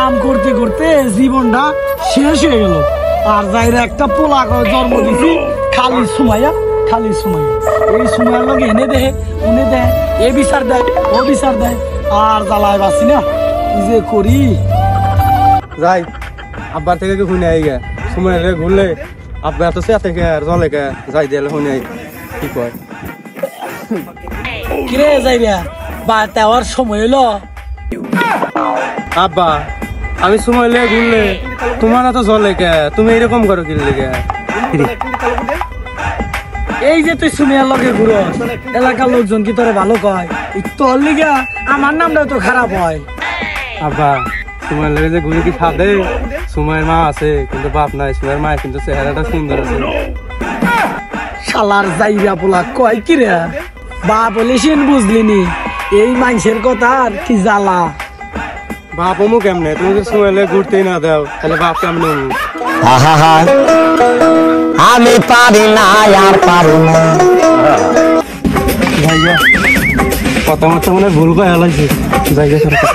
কাম করতে করতে জীবনটা শেষ হয়ে গেল। আর যাইরা একটা পোলা জন্ম দিছি, খালি সুমাইয়া খালি সুমাইয়া। এই সুমাইয়ার লগে এনে দেয় উনি দেয়, এ বিচার দেয় ও বিচার দেয়, আর জ্বালায় বাসি না কি যে করি। যাই আব্বার থেকে কি শুনে আই গে সময় হলে ঘুরলে আব্বা এত সে থেকে আর জলে গে যাই দিলে শুনে আই কি কয়। কিরে যাইবা বা দেওয়ার সময় হলো? আব্বা আমি সময় হলে ঘুরলে তোমার এত জলে গে, তুমি এরকম করো কি লেগে? এই যে তুই সুমিয়ার লগে ঘুরস, এলাকার লোকজন কি তোরে ভালো কয়? তোর লিগা আমার নামটাও তো খারাপ হয়। আব্বা সময় লেগে যে ঘুরে কি খাদে, সময়ের মা আছে কিন্তু বাপ নাই, সময়ের মা কিন্তু চেহারাটা সুন্দর আছে। শালার যাইরা পোলা কয় কি রে, বা বলিসিন বুঝলিনি এই মানুষের কথা আর কি জ্বালা। বাপ অমুক কেমনে, তুমি যদি সময় লেগে ঘুরতেই না দাও তাহলে বাপ কেমনে অমুক? আমি পারি না আর পারি না। কথা মতো মনে ভুল করে হেলাইছে জায়গা সরকার।